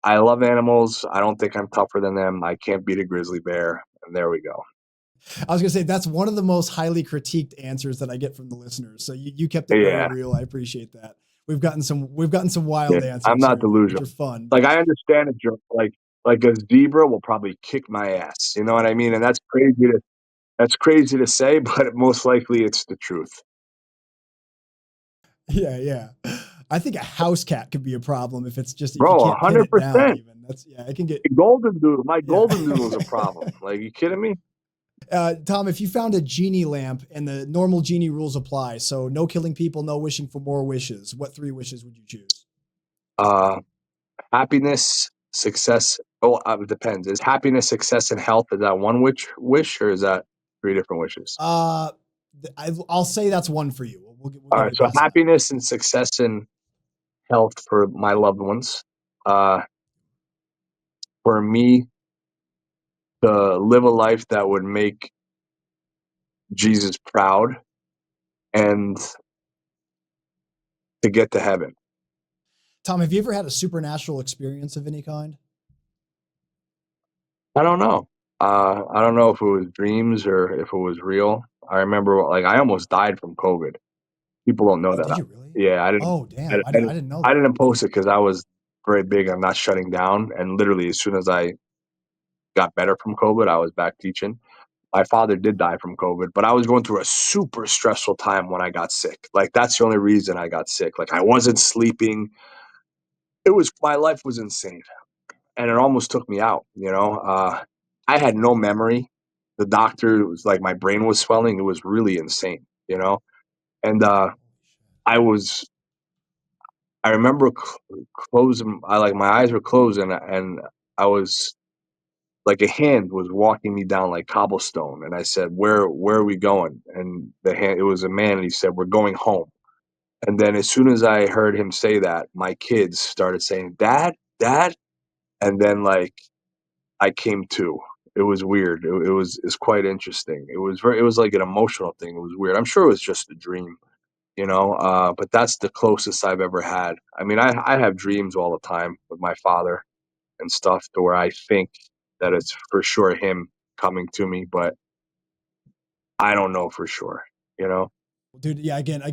I love animals. I don't think I'm tougher than them. I can't beat a grizzly bear. And there we go. I was gonna say that's one of the most highly critiqued answers that I get from the listeners. So you kept it very Yeah, real. I appreciate that. We've gotten some yeah. wild I'm answers not here, which delusional. are fun. Like But I understand a joke. Like a zebra will probably kick my ass. You know what I mean? And that's crazy to say, but most likely it's the truth. yeah, yeah. I think a house cat could be a problem if it's just if you Bro, can't pin it down. 100%. Even that's yeah, it can get Golden doodle. My yeah. golden doodle's a problem. Like, you kidding me? Tom, if you found a genie lamp and the normal genie rules apply, so no killing people, no wishing for more wishes, what 3 wishes would you choose? Uh, Happiness, success. Oh, it depends. Is happiness, success, and health, is that one wish, or is that 3 different wishes? Uh, I'll say that's one for you. We'll All give right. you So pass on that one. happiness and success and health for my loved ones. Uh, for me to live a life that would make Jesus proud and to get to heaven. Tom, have you ever had a supernatural experience of any kind? I don't know. I don't know if it was dreams or if it was real. I remember, like, I almost died from COVID. People don't know Oh, that. did you really? Yeah, Oh, I, damn. I, I didn't know I that. didn't post it because I was very big on not shutting down. And literally, as soon as I got better from COVID, I was back teaching. My father did die from COVID, but I was going through a super stressful time when I got sick. Like, that's the only reason I got sick. Like, I wasn't sleeping. My life was insane, and it almost took me out. I had no memory. the doctor was like, my brain was swelling. It was really insane, you know? And I was, I remember closing, my eyes were closed, and I was like, a hand was walking me down like cobblestone. And I said, where are we going? And it was a man, and he said, we're going home. And then as soon as I heard him say that, my kids started saying, Dad, Dad. And then like I came to. It was weird. It's quite interesting. It was like an emotional thing. It was weird. I'm sure it was just a dream, you know. But that's the closest I've ever had. I mean, I have dreams all the time with my father and stuff, to where I think that it's for sure him coming to me, but I don't know for sure, you know. Dude, yeah, again, I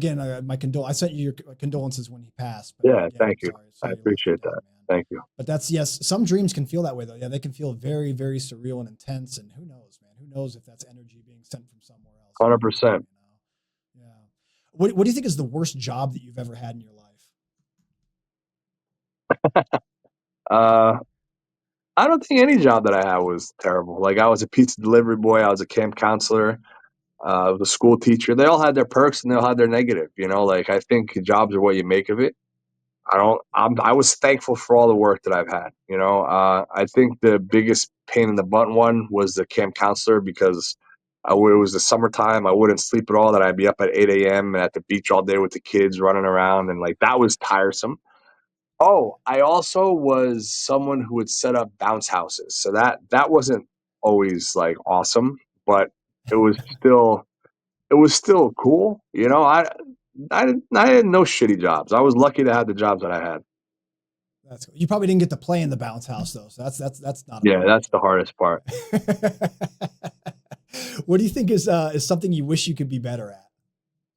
sent you your condolences when he passed, but Yeah, again, thank I'm you. sorry, I sorry you lost your appreciate dad, that. man. Thank you. But that's, yes, some dreams can feel that way though. Yeah, they can feel very, very surreal and intense, and who knows, man? Who knows if that's energy being sent from somewhere else? You never know, 100%. you know. Yeah. What do you think is the worst job that you've ever had in your life? Uh, I don't think any job that I had was terrible. Like, I was a pizza delivery boy. I was a camp counselor. I was a school teacher. They all had their perks and they all had their negative. You know, like, I think jobs are what you make of it. I was thankful for all the work that I've had. You know, I think the biggest pain in the butt one was the camp counselor, because it was the summertime. I wouldn't sleep at all. That I'd be up at 8 a.m. and at the beach all day with the kids running around, and like that was tiresome. Oh, I also was someone who would set up bounce houses. So that wasn't always like awesome, but it was still it was still cool. You know, I had no shitty jobs. I was lucky to have the jobs that I had. That's cool. You probably didn't get to play in the bounce house though, so that's not a Yeah, fun that's the job. hardest part. What do you think is something you wish you could be better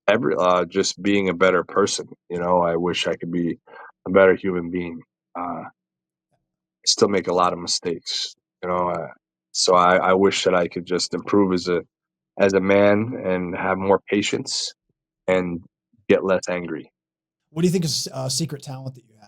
at? Just being a better person. You know, I wish I could be a better human being. I still make a lot of mistakes. You know, so I wish that I could just improve as a man and have more patience and get less angry. What do you think is a secret talent that you have?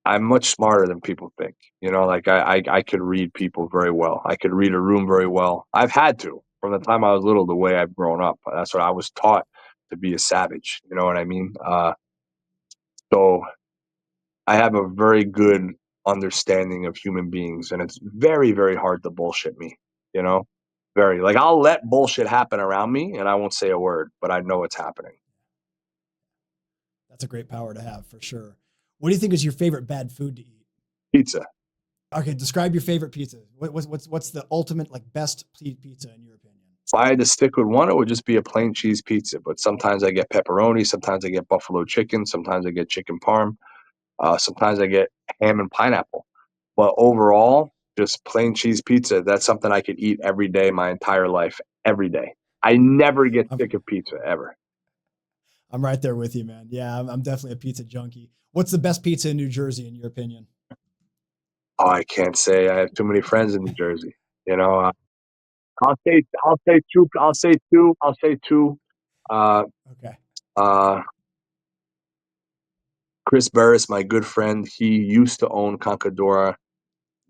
I'm much smarter than people think. You know, like I could read people very well. I could read a room very well. I've had to from the time I was little, the way I've grown up. That's what I was taught, to be a savage. You know what I mean? So I have a very good understanding of human beings, and it's very, very hard to bullshit me. You know, very, like, I'll let bullshit happen around me, and I won't say a word, but I know it's happening. That's a great power to have for sure. What do you think is your favorite bad food to eat? Pizza. Okay, describe your favorite pizza. What's the ultimate like best pizza in your opinion? If I had to stick with one, it would just be a plain cheese pizza. But sometimes I get pepperoni, sometimes I get buffalo chicken, sometimes I get chicken parm, sometimes I get ham and pineapple. But overall, just plain cheese pizza. That's something I could eat every day, my entire life, every day. I never get I'm sick of pizza ever. I'm right there with you, man. Yeah, I'm definitely a pizza junkie. What's the best pizza in New Jersey in your opinion? Oh, I can't say. I have too many friends in New Jersey. You know, I'll say two. Uh, Okay. uh, Chris Burris, my good friend, he used to own Concadora.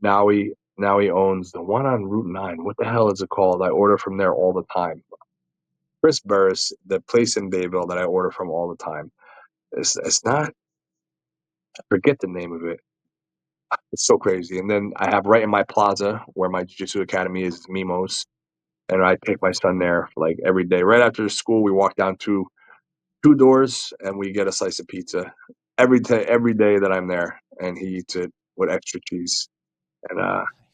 Now he owns the one on Route 9. What the hell is it called? I order from there all the time. Chris Burris, the place in Bayville that I order from all the time. It's not, I forget the name of it. It's so crazy. And then I have right in my plaza where my jiu-jitsu academy is Mimo's. And I take my son there like every day. Right after school, we walk down two doors and we get a slice of pizza every day that I'm there. And he eats it with extra cheese. And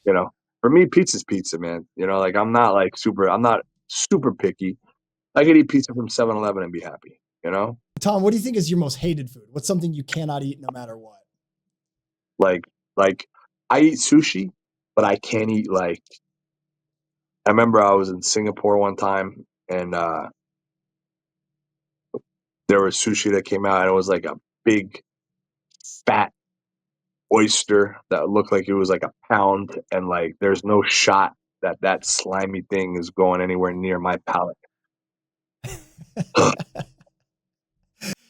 you know, for me, pizza's pizza, man. You know, like, I'm not super picky. I could eat pizza from 7-Eleven and be happy, you know? Tom, what do you think is your most hated food? What's something you cannot eat no matter what? Like I eat sushi, but I can't eat, like, I remember I was in Singapore one time, and there was sushi that came out, and it was like a big fat oyster that looked like it was like a pound, and like there's no shot that that slimy thing is going anywhere near my palate.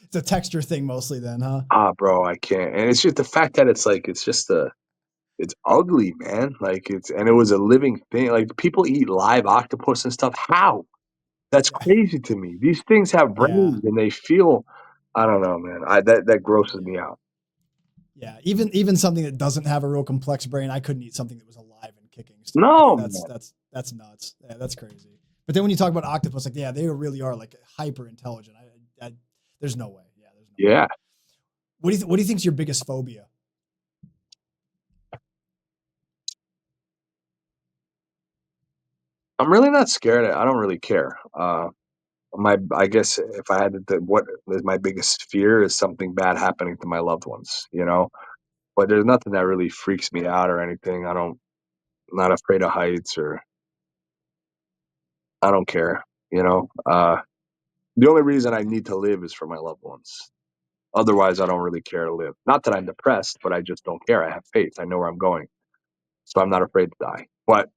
It's a texture thing mostly then, huh? Bro, I can't. And it's just the fact that it's like, it's just a it's ugly, man. Like and it was a living thing. Like people eat live octopus and stuff. How? That's Yeah. crazy to me. These things have Yeah. brains and they feel. I don't know, man. That grosses Yeah. me out. Yeah. Even something that doesn't have a real complex brain, I couldn't eat something that was alive and kicking still. No, That's nuts. Yeah, that's crazy. But then when you talk about octopus, like, yeah, they really are like hyper intelligent. There's no way. Yeah, there's no way. yeah. What do you think's your biggest phobia? I'm really not scared. I don't really care. I guess if I had what is my biggest fear is something bad happening to my loved ones, you know. But there's nothing that really freaks me out or anything. I'm not afraid of heights or I don't care, you know. The only reason I need to live is for my loved ones. Otherwise, I don't really care to live. Not that I'm depressed, but I just don't care. I have faith. I know where I'm going, so I'm not afraid to die. But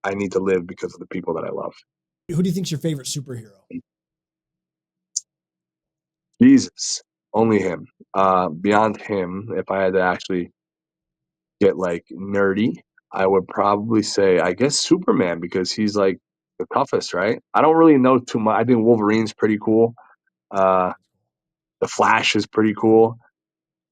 I need to live because of the people that I love. Who do you think's your favorite superhero? Jesus, only him. Beyond him, if I had to actually get like nerdy, I would probably say, I guess Superman because he's like the toughest, right? I don't really know too much. I think Wolverine's pretty cool. Uh, the Flash is pretty cool.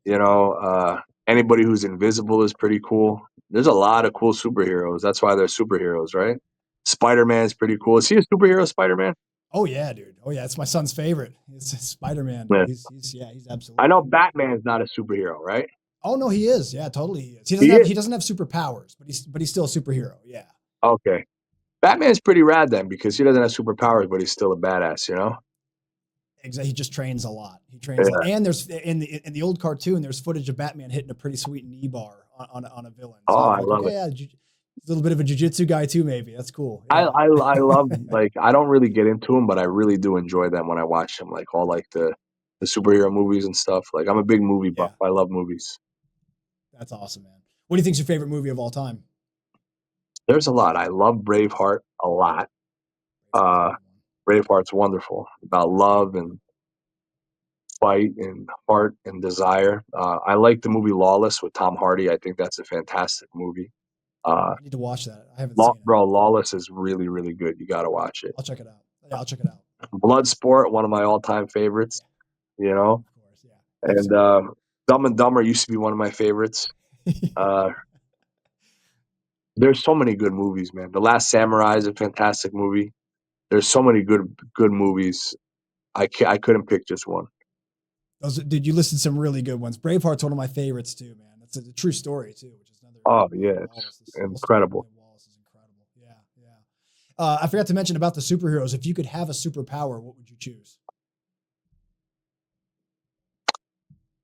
You know, anybody who's invisible is pretty cool. There's a lot of cool superheroes. That's why they're superheroes, right? Spider-Man's pretty cool. Is he a superhero, Spider-Man? Oh yeah, dude. Oh yeah, it's my son's favorite. It's Spider-Man, dude. Yeah. He's I know absolutely. Batman's not a superhero, right? Oh no, he is. Yeah, totally he is. He is. He doesn't have superpowers, but he's still a superhero. Yeah. Okay. Batman's pretty rad then because he doesn't have superpowers, but he's still a badass, you know? Exactly. He just trains a lot. He trains a lot. Yeah. And there's in the old cartoon, there's footage of Batman hitting a pretty sweet knee bar on a villain. So Oh, I was I like, love okay, it. yeah, he's a little bit of a jujitsu guy too, maybe. That's cool. I, Yeah. I I love like I don't really get into them, but I really do enjoy them when I watch them. Like all like the superhero movies and stuff. Like I'm a big movie buff. Yeah. I love movies. That's awesome, man. What do you think's your favorite movie of all time? There's a lot. I love Braveheart a lot. Braveheart's a Uh, good one. Braveheart's wonderful about love and fight and heart and desire. I like the movie Lawless with Tom Hardy. I think that's a fantastic movie. Uh, I need to watch that. I haven't seen it. Lawless is really, really good. You got to watch it. I'll check it out. Yeah, I'll check it out. Bloodsport, one of my all-time favorites. You know, Of course. Yeah. and Dumb and Dumber used to be one of my favorites. Uh, there's so many good movies, man. The Last Samurai is a fantastic movie. There's so many good movies. I couldn't pick just one. Dude, you listed some really good ones. Braveheart's one of my favorites too, man. That's a true story too, which is another. Oh yeah, Wallace. it's incredible. Wallace is incredible. Yeah, yeah. I forgot to mention about the superheroes. If you could have a superpower, what would you choose?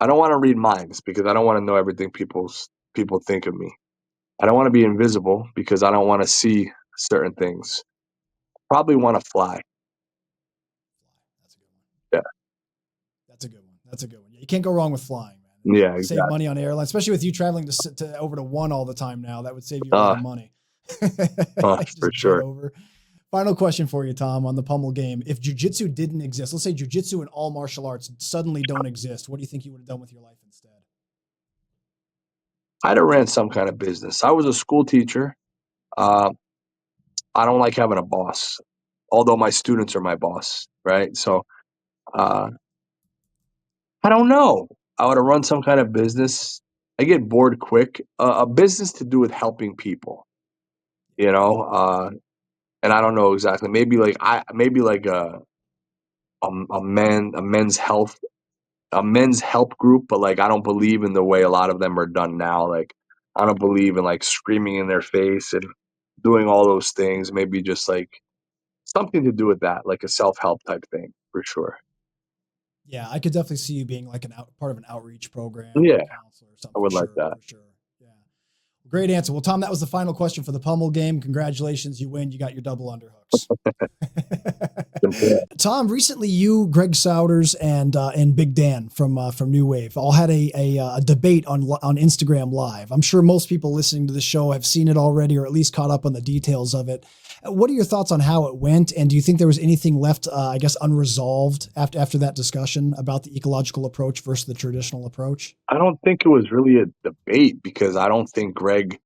I don't want to read minds because I don't want to know everything people think of me. I don't want to be invisible because I don't want to see certain things. Probably want to fly. That's a good one. Yeah. That's a good one. That's a good one. You can't go wrong with flying, man. Yeah, Save exactly. money on airlines, especially with you traveling to over to one all the time now. That would save you a lot of money. For sure. Over. Final question for you, Tom, on the Pummel game. If jiu-jitsu didn't exist, let's say jiu-jitsu and all martial arts suddenly don't exist, what do you think you would have done with your life instead? I'd have ran some kind of business. I was a school teacher. I don't like having a boss, although my students are my boss, right? So I don't know. I would have run some kind of business. I get bored quick. A business to do with helping people, you know. And I don't know exactly. Maybe like a men's help group, but like I don't believe in the way a lot of them are done now. Like I don't believe in like screaming in their face and doing all those things. Maybe just like something to do with that, like a self-help type thing for sure. Yeah, I could definitely see you being like part of an outreach program, Yeah, or a counselor or I something would like that. for sure. Yeah. Great answer. Well, Tom, that was the final question for the Pummel game. Congratulations. You win. You got your double underhooks. Tom, recently you, Greg Souders, and Big Dan from New Wave all had a debate on Instagram Live. I'm sure most people listening to the show have seen it already, or at least caught up on the details of it. What are your thoughts on how it went? And do you think there was anything left, I guess, unresolved after that discussion about the ecological approach versus the traditional approach? I don't think it was really a debate because I don't think Greg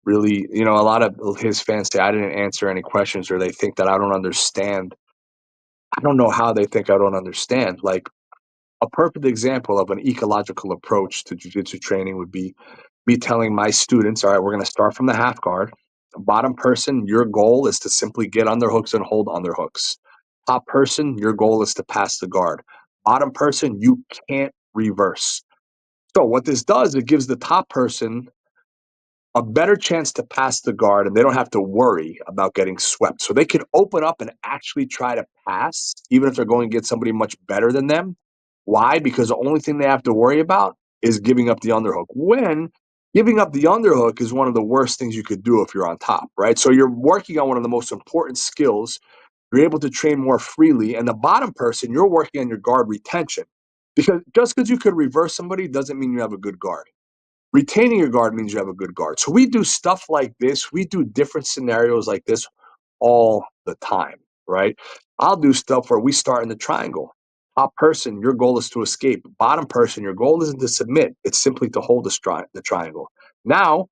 really, a lot of his fans say I didn't answer any questions or they think that I don't understand. I don't know how they think I don't understand. Like a perfect example of an ecological approach to jiu-jitsu training would be me telling my students, all right, we're going to start from the half guard. Bottom person, your goal is to simply get underhooks and hold underhooks. Top person, your goal is to pass the guard. Bottom person, you can't reverse. So what this does, it gives the top person a better chance to pass the guard and they don't have to worry about getting swept. So they can open up and actually try to pass, even if they're going to get somebody much better than them. Why? Because the only thing they have to worry about is giving up the underhook. When giving up the underhook is one of the worst things you could do if you're on top, right? So you're working on one of the most important skills. You're able to train more freely. And the bottom person, you're working on your guard retention. Because just because you could reverse somebody doesn't mean you have a good guard. Retaining your guard means you have a good guard. So we do stuff like this. We do different scenarios like this all the time, right? I'll do stuff where we start in the triangle. Top person, your goal is to escape. Bottom person, your goal isn't to submit. It's simply to hold the triangle. Now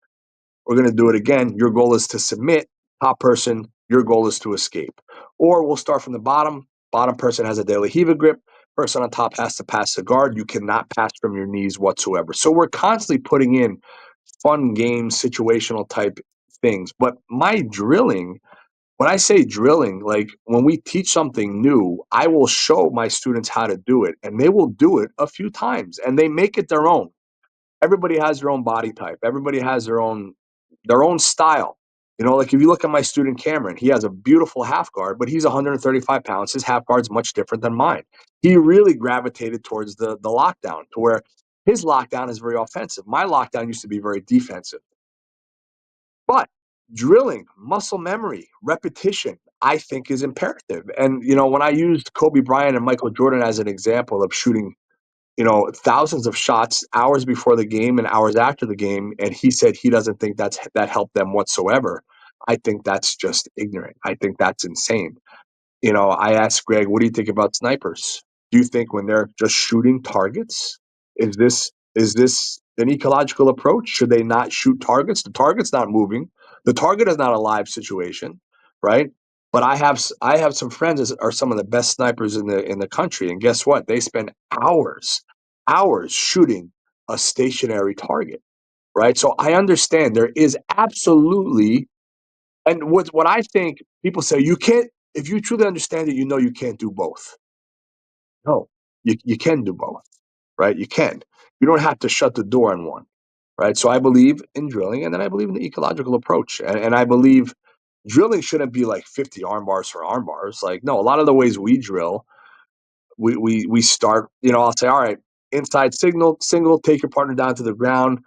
we're going to do it again. Your goal is to submit. Top person, your goal is to escape. Or we'll start from the bottom. Bottom person has a De La Riva grip. Person on top has to pass the guard. You cannot pass from your knees whatsoever. So we're constantly putting in fun game, situational type things. But my drilling, when I say drilling, like when we teach something new, I will show my students how to do it and they will do it a few times and they make it their own. Everybody has their own body type. Everybody has their own style. Like if you look at my student Cameron, he has a beautiful half guard, but he's 135 pounds. His half guard's much different than mine. He really gravitated towards the lockdown to where his lockdown is very offensive. My lockdown used to be very defensive. But drilling, muscle memory, repetition, I think is imperative. And, when I used Kobe Bryant and Michael Jordan as an example of shooting thousands of shots hours before the game and hours after the game, and he said he doesn't think that helped them whatsoever. I think that's just ignorant. I think that's insane. I asked Greg, what do you think about snipers? Do you think when they're just shooting targets, is this an ecological approach? Should they not shoot targets? The target's not moving. The target is not a live situation, right? But I have some friends that are some of the best snipers in the country, and guess what? They spend hours shooting a stationary target, right? So I understand there is absolutely, and what I think people say, you can't, if you truly understand it, you can't do both. No, you can do both, right? You can. You don't have to shut the door on one, right? So I believe in drilling, and then I believe in the ecological approach, and I believe drilling shouldn't be like 50 arm bars for arm bars. Like no, a lot of the ways we drill, we start. I'll say, all right, inside single, take your partner down to the ground.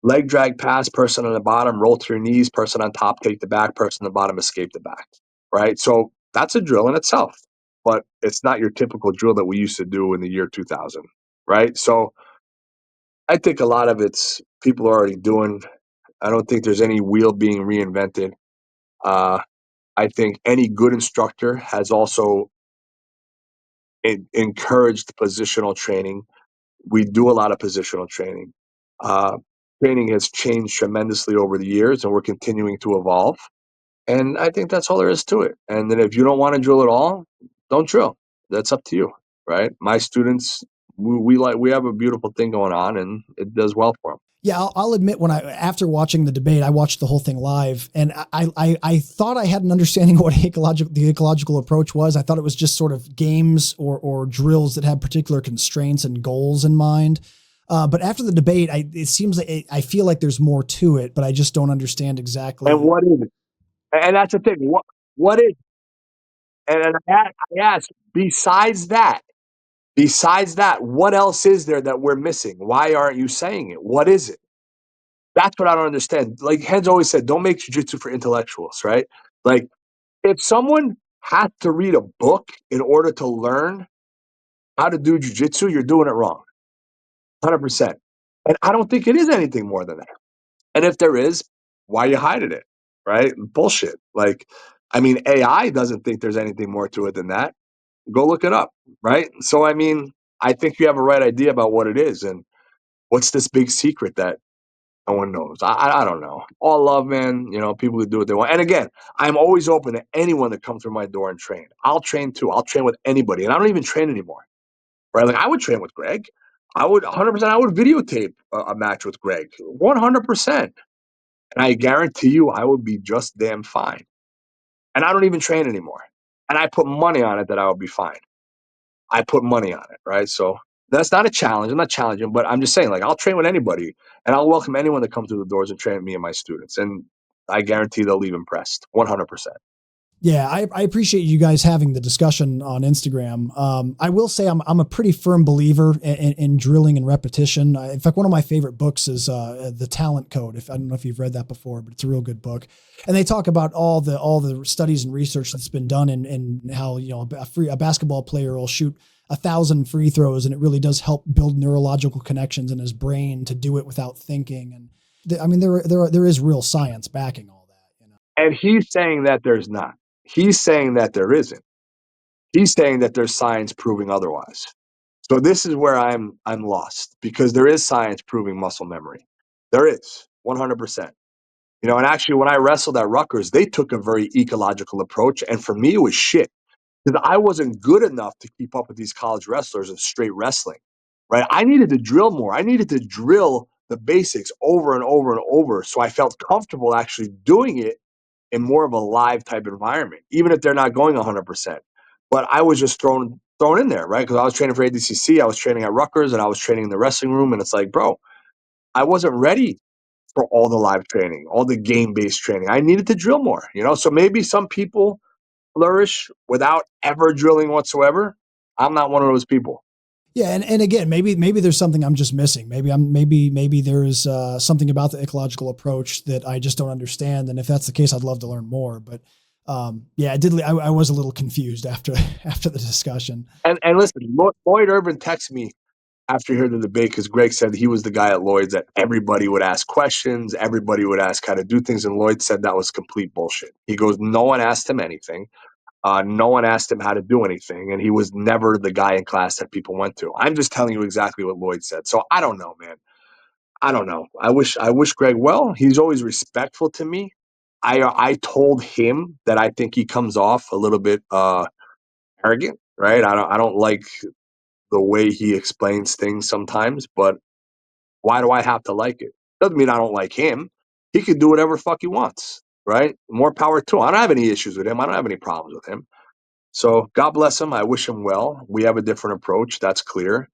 Leg drag pass, person on the bottom, roll to your knees, person on top, take the back, person on the bottom, escape the back, right? So that's a drill in itself, but it's not your typical drill that we used to do in the year 2000, right? So I think a lot of it's people are already doing. I don't think there's any wheel being reinvented. Uh, I think any good instructor has also encouraged positional training. We do a lot of positional training. Uh, Training has changed tremendously over the years, and we're continuing to evolve. And I think that's all there is to it. And then if you don't want to drill at all, don't drill. That's up to you, right? My students, we have a beautiful thing going on, and it does well for them. Yeah, I'll admit when after watching the debate, I watched the whole thing live, and I thought I had an understanding of what the ecological approach was. I thought it was just sort of games or drills that had particular constraints and goals in mind. But after the debate, it seems like I feel like there's more to it, but I just don't understand And exactly. what is it? And that's the thing. What is? And I ask, besides that, what else is there that we're missing? Why aren't you saying it? What is it? That's what I don't understand. Like Hen's always said, don't make jujitsu for intellectuals, right? Like if someone has to read a book in order to learn how to do jujitsu, you're doing it wrong, 100%. And I don't think it is anything more than that. And if there is, why are you hiding it? right? Bullshit. Like, I mean, AI doesn't think there's anything more to it than that. Go look it up, right? So, I mean, I think you have a right idea about what it is. And what's this big secret that no one knows? I don't know. All love, man. You know, people who do what they want. And again, I'm always open to anyone that comes through my door and train. I'll train too. I'll train with anybody. And I don't even train anymore, right? Like, I would train with Greg. I would 100%. I would videotape a match with Greg 100%. And I guarantee you, I would be just damn fine. And I don't even train anymore. And I put money on it that I would be fine. I put money on it, right? So that's not a challenge. I'm not challenging, but I'm just saying, like, I'll train with anybody and I'll welcome anyone that comes through the doors and train with me and my students. And I guarantee they'll leave impressed 100%. Yeah, I appreciate you guys having the discussion on Instagram. I will say I'm a pretty firm believer in drilling and repetition. In fact, one of my favorite books is The Talent Code. If I don't know if you've read that before, but it's a real good book. And they talk about all the studies and research that's been done and how, you know, a basketball player will shoot 1,000 free throws, and it really does help build neurological connections in his brain to do it without thinking. And I mean, there is real science backing all that, you know. And he's saying that there's not. He's saying that there isn't. He's saying that there's science proving otherwise. So this is where I'm lost, because there is science proving muscle memory. There is 100%. You know, and actually, when I wrestled at Rutgers, they took a very ecological approach, and for me, it was shit because I wasn't good enough to keep up with these college wrestlers in straight wrestling. Right? I needed to drill more. I needed to drill the basics over and over and over, so I felt comfortable actually doing it in more of a live type environment, even if they're not going 100%. But I was just thrown in there, right? Because I was training for ADCC, I was training at Rutgers, and I was training in the wrestling room, and it's like, bro, I wasn't ready for all the live training, all the game-based training. I needed to drill more, you know? So maybe some people flourish without ever drilling whatsoever. I'm not one of those people. Yeah, and again, maybe there's something I'm just missing. Maybe there's something about the ecological approach that I just don't understand. And if that's the case, I'd love to learn more. But yeah, I was a little confused after after the discussion. And listen, Lloyd Irvin texted me after he heard the debate because Greg said he was the guy at Lloyd's that everybody would ask questions, everybody would ask how to do things, and Lloyd said that was complete bullshit. He goes, no one asked him anything. No one asked him how to do anything, and he was never the guy in class that people went to. I'm just telling you exactly what Lloyd said. So I don't know, man. I don't know. I wish Greg well. He's always respectful to me. I told him that I think he comes off a little bit arrogant, right? I don't like the way he explains things sometimes, but why do I have to like it? Doesn't mean I don't like him. He can do whatever fuck he wants, right? More power to him. I don't have any issues with him. I don't have any problems with him. So God bless him. I wish him well. We have a different approach. That's clear.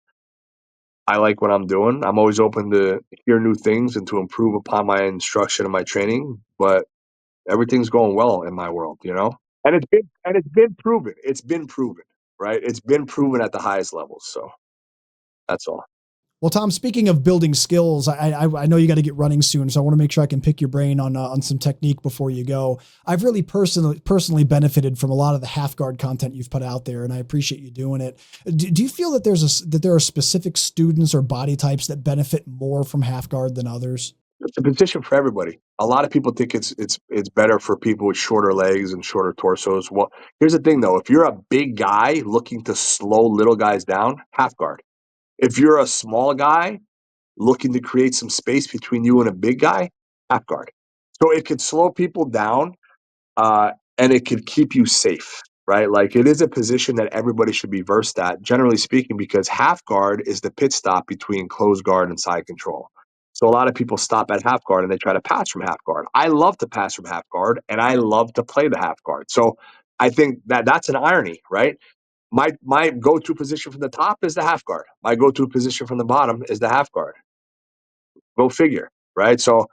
I like what I'm doing. I'm always open to hear new things and to improve upon my instruction and my training, but everything's going well in my world, you know? And it's been proven. It's been proven, right? It's been proven at the highest levels. So that's all. Well, Tom, speaking of building skills, I know you got to get running soon, so I want to make sure I can pick your brain on some technique before you go. I've really personally benefited from a lot of the half guard content you've put out there, and I appreciate you doing it. Do you feel that there are specific students or body types that benefit more from half guard than others? It's a position for everybody. A lot of people think it's better for people with shorter legs and shorter torsos. Well, here's the thing though. If you're a big guy looking to slow little guys down, half guard. If you're a small guy looking to create some space between you and a big guy, half guard. So it could slow people down, and it could keep you safe, right? Like it is a position that everybody should be versed at, generally speaking, because half guard is the pit stop between closed guard and side control. So a lot of people stop at half guard and they try to pass from half guard. I love to pass from half guard and I love to play the half guard. So I think that that's an irony, right? My go-to position from the top is the half guard. My go-to position from the bottom is the half guard. Go figure, right? So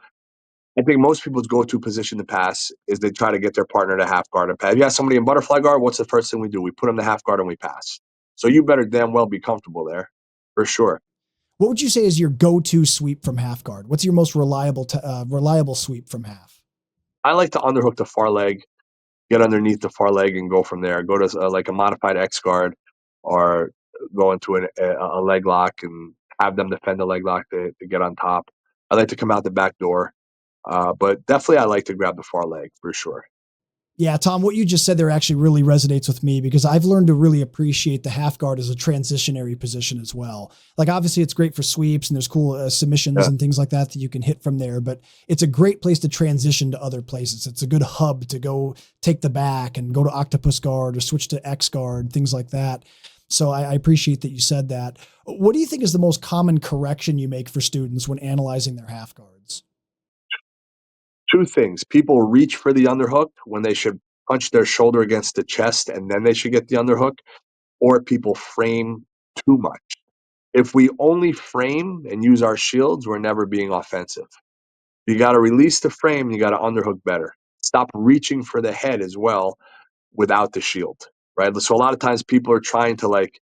I think most people's go-to position to pass is they try to get their partner to half guard and pass. If you have somebody in butterfly guard, what's the first thing we do? We put them to half guard and we pass. So you better damn well be comfortable there, for sure. What would you say is your go-to sweep from half guard? What's your most reliable sweep from half? I like to underhook the far leg, get underneath the far leg, and go from there. Go to like a modified X guard, or go into a leg lock and have them defend the leg lock to get on top. I like to come out the back door. But definitely I like to grab the far leg for sure. Yeah, Tom, what you just said there actually really resonates with me because I've learned to really appreciate the half guard as a transitionary position as well. Like obviously it's great for sweeps and there's cool submissions Yeah. and things like that you can hit from there, but it's a great place to transition to other places. It's a good hub to go take the back and go to octopus guard or switch to X guard, things like that. So I appreciate that you said that. What do you think is the most common correction you make for students when analyzing their half guards? Two things. People reach for the underhook when they should punch their shoulder against the chest and then they should get the underhook, or people frame too much. If we only frame and use our shields, we're never being offensive. You got to release the frame, you got to underhook better. Stop reaching for the head as well without the shield, right? So a lot of times people are trying to like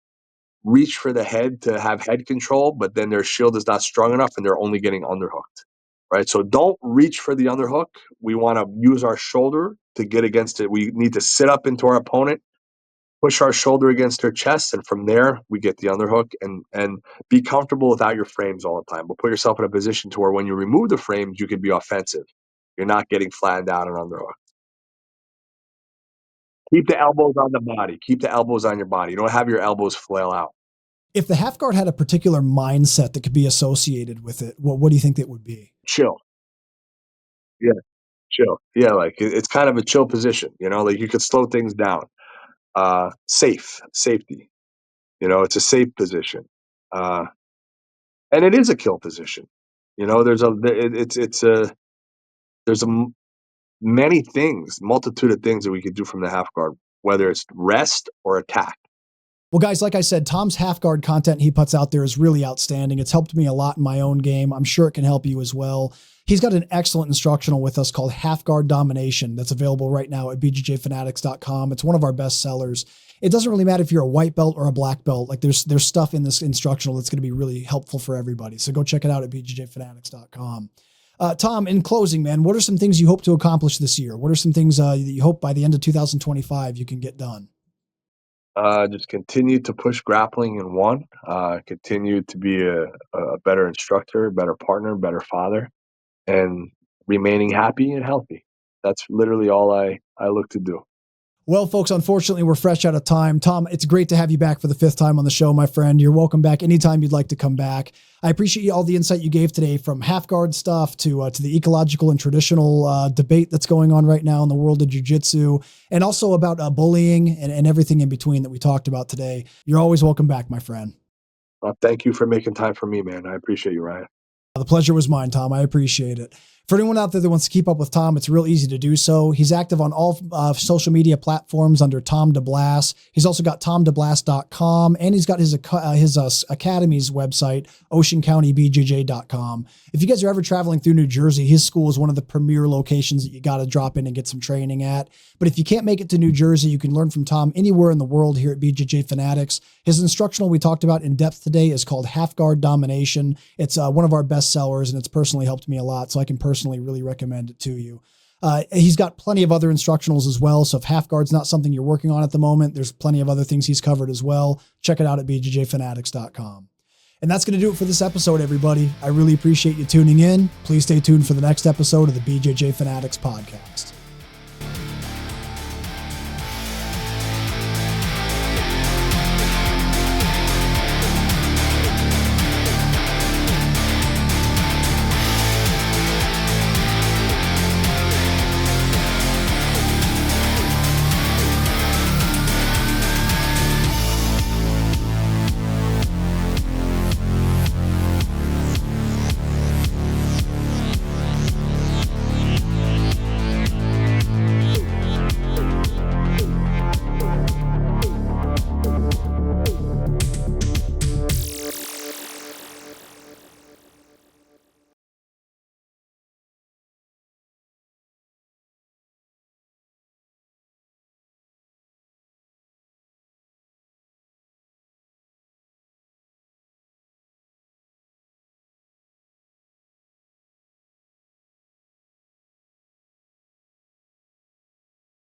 reach for the head to have head control, but then their shield is not strong enough and they're only getting underhooked, right? So don't reach for the underhook. We want to use our shoulder to get against it. We need to sit up into our opponent, push our shoulder against her chest, and from there we get the underhook, and be comfortable without your frames all the time. But put yourself in a position to where when you remove the frames, you can be offensive. You're not getting flattened out and underhook. Keep the elbows on the body. Keep the elbows on your body. You don't have your elbows flail out. If the half guard had a particular mindset that could be associated with it, what do you think that would be? Chill. Yeah, chill. Yeah, like it's kind of a chill position. Like you could slow things down. Safety. It's a safe position. Uh, and it is a kill position. There's a there's many things, multitude of things that we could do from the half guard, whether it's rest or attack. Well, guys, like I said, Tom's half guard content he puts out there is really outstanding. It's helped me a lot in my own game. I'm sure it can help you as well. He's got an excellent instructional with us called Half Guard Domination that's available right now at bjjfanatics.com. It's one of our best sellers. It doesn't really matter if you're a white belt or a black belt. Like there's stuff in this instructional that's going to be really helpful for everybody. So go check it out at bjjfanatics.com. Tom, in closing, man, what are some things you hope to accomplish this year? What are some things that you hope by the end of 2025 you can get done? Just continue to push grappling in one, continue to be a better instructor, better partner, better father, and remaining happy and healthy. That's literally all I look to do. Well, folks, unfortunately, we're fresh out of time. Tom, it's great to have you back for the 5th time on the show, my friend. You're welcome back anytime you'd like to come back. I appreciate all the insight you gave today, from half guard stuff to the ecological and traditional debate that's going on right now in the world of jiu-jitsu, and also about bullying and everything in between that we talked about today. You're always welcome back, my friend. Thank you for making time for me, man. I appreciate you, Ryan. The pleasure was mine, Tom. I appreciate it. For anyone out there that wants to keep up with Tom, it's real easy to do so. He's active on all social media platforms under Tom DeBlass. He's also got tomdeblass.com, and he's got his academy's website, oceancountybjj.com. If you guys are ever traveling through New Jersey, his school is one of the premier locations that you got to drop in and get some training at. But if you can't make it to New Jersey, you can learn from Tom anywhere in the world here at BJJ Fanatics. His instructional we talked about in depth today is called Half Guard Domination. It's one of our best sellers, and it's personally helped me a lot, so I can personally really recommend it to you. He's got plenty of other instructionals as well, so if half guard's not something you're working on at the moment, there's plenty of other things he's covered as well. Check it out at bjjfanatics.com. And that's going to do it for this episode, everybody. I really appreciate you tuning in. Please stay tuned for the next episode of the BJJ Fanatics podcast.